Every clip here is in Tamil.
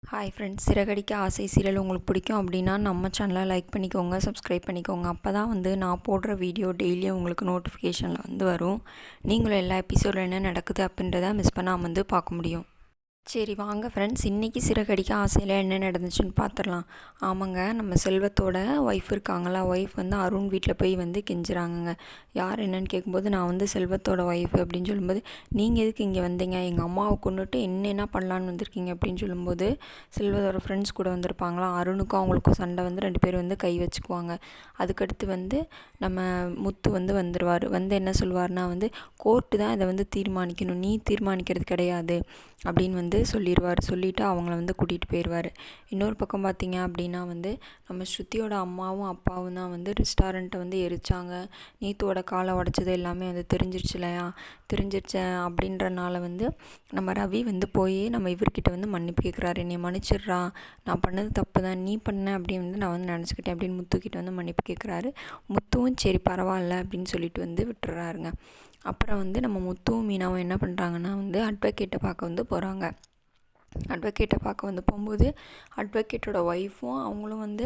ஹாய் ஃப்ரெண்ட்ஸ், சிறகடிக்க ஆசை சீரியல் உங்களுக்கு பிடிக்கும் அப்படின்னா நம்ம சேனலை லைக் பண்ணிக்கோங்க, சப்ஸ்கிரைப் பண்ணிக்கோங்க. அப்போ தான் நான் போடுற வீடியோ டெய்லியும் உங்களுக்கு நோட்டிஃபிகேஷனில் வரும். நீங்களும் எல்லா எபிசோடில் என்ன நடக்குது அப்படின்றத மிஸ் பண்ணாமல் பார்க்க முடியும். சரி வாங்க ஃப்ரெண்ட்ஸ், இன்றைக்கி சிறகடிக்க ஆசையில் என்ன நடந்துச்சுன்னு பார்த்துடலாம். ஆமாங்க, நம்ம செல்வத்தோட ஒய்ஃப் இருக்காங்களா, ஒய்ஃப் அருண் வீட்டில் போய் கெஞ்சுறாங்கங்க. யார் என்னன்னு கேட்கும்போது நான் செல்வத்தோட ஒய்ஃப் அப்படின்னு சொல்லும்போது, நீங்கள் எதுக்கு இங்கே வந்தீங்க, எங்கள் அம்மாவை கொண்டுட்டு என்ன பண்ணலான்னு வந்திருக்கீங்க அப்படின்னு சொல்லும்போது, செல்வத்தோட ஃப்ரெண்ட்ஸ் கூட வந்திருப்பாங்களா, அருணுக்கும் அவங்களுக்கும் சண்டை ரெண்டு பேர் கை வச்சுக்குவாங்க. அதுக்கடுத்து நம்ம முத்து வந்துடுவார். என்ன சொல்லுவார்னா கோர்ட்டு தான் இதை தீர்மானிக்கணும், நீ தீர்மானிக்கிறது கிடையாது அப்படின்னு சொல்லிடுவார். சொல்லிவிட்டு அவங்கள கூட்டிகிட்டு போயிடுவார். இன்னொரு பக்கம் பார்த்திங்க அப்படின்னா நம்ம ஸ்ருதியோட அம்மாவும் அப்பாவும் தான் ரெஸ்டாரண்ட்டை எரிச்சாங்க. நீத்துவோட காலை உடச்சது எல்லாமே தெரிஞ்சிருச்சு இல்லையா. தெரிஞ்சிருச்சு அப்படின்றனால நம்ம ரவி போய் நம்ம இவர்கிட்ட மன்னிப்பு கேட்குறாரு. என்னை மன்னிச்சிட்றா, நான் பண்ணது தப்பு தான், நீ பண்ண அப்படின்னு நான் நினச்சிக்கிட்டேன் அப்படின்னு முத்துக்கிட்ட மன்னிப்பு கேட்குறாரு. முத்துவும் சரி பரவாயில்ல அப்படின்னு சொல்லிட்டு விட்டுறாருங்க. அப்புறம் நம்ம முத்துவும் மீனாவும் என்ன பண்ணுறாங்கன்னா அட்வொகேட்டை பார்க்க போகிறாங்க. அட்வொகேட்டை பார்க்க போகும்போது அட்வொகேட்டோட ஒய்ஃபும் அவங்களும்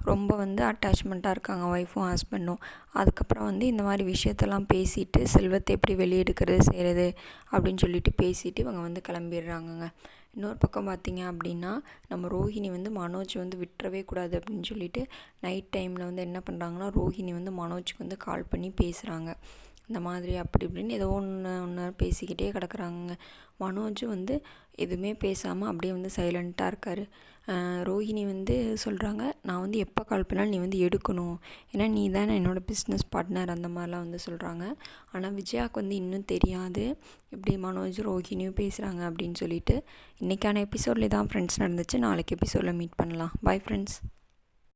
ரொம்ப அட்டாச்மெண்ட்டாக இருக்காங்க, ஒய்ஃபும் ஹஸ்பண்டும். அதுக்கப்புறம் இந்த மாதிரி விஷயத்தெல்லாம் பேசிட்டு செல்வத்தை எப்படி வெளியெடுக்கிறது செய்கிறது அப்படின்னு சொல்லிட்டு பேசிவிட்டு இவங்க கிளம்பிடுறாங்கங்க. இன்னொரு பக்கம் பார்த்திங்க அப்படின்னா நம்ம ரோஹிணி மனோஜ் விட்டுறவே கூடாது அப்படின்னு சொல்லிட்டு நைட் டைமில் என்ன பண்ணுறாங்கன்னா ரோஹிணி மனோஜுக்கு கால் பண்ணி பேசுகிறாங்க. இந்த மாதிரி அப்படி இப்படின்னு ஏதோ ஒன்று பேசிக்கிட்டே கிடக்குறாங்க. மனோஜ் எதுவுமே பேசாமல் அப்படியே சைலண்ட்டாக இருக்கார். ரோஹிணி சொல்கிறாங்க, நான் எப்போ கால் பண்ணாலும் நீ எடுக்கணும், ஏன்னா நீ தானே என்னோடய பிஸ்னஸ் பார்ட்னர் அந்த மாதிரிலாம் சொல்கிறாங்க. ஆனால் விஜயாவுக்கு இன்னும் தெரியாது இப்படி மனோஜ் ரோஹிணியும் பேசுகிறாங்க அப்படின்னு சொல்லிட்டு. இன்றைக்கான எபிசோட்லேயே தான் ஃப்ரெண்ட்ஸ் நடந்துச்சு. நாளைக்கு எபிசோடில் மீட் பண்ணலாம். Bye friends.